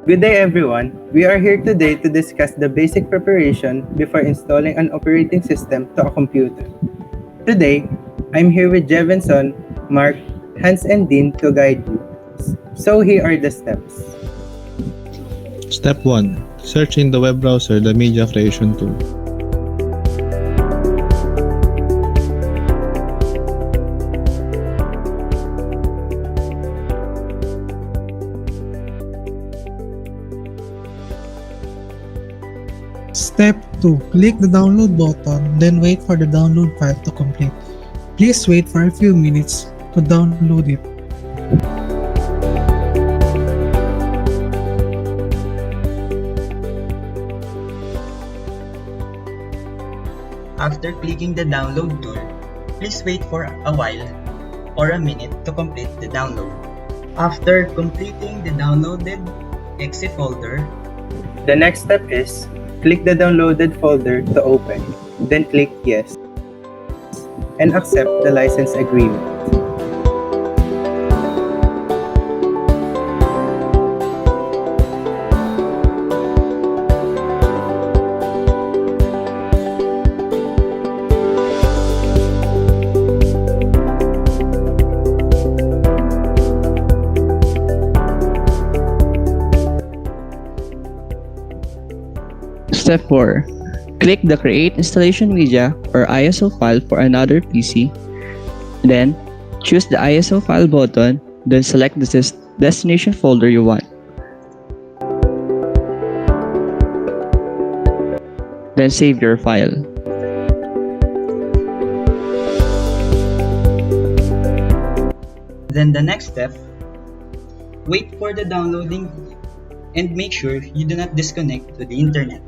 Good day everyone. We are here today to discuss the basic preparation before installing an operating system to a computer. Today, I'm here with Jevenson, Mark, Hans and Dean to guide you. So here are the steps. Step 1. Search in the web browser the media creation tool. Step 2. Click the download button, then wait for the download file to complete. Please wait for a few minutes to download it. After clicking the download tool, please wait for a while or a minute to complete the download. After completing the downloaded exe folder, The next step is click the downloaded folder to open, then click Yes and accept the license agreement. Step 4. Click the Create Installation Media or ISO file for another PC. Then, choose the ISO file button, then select the destination folder you want. Then save your file. then the next step, wait for the downloading and make sure you do not disconnect to the internet.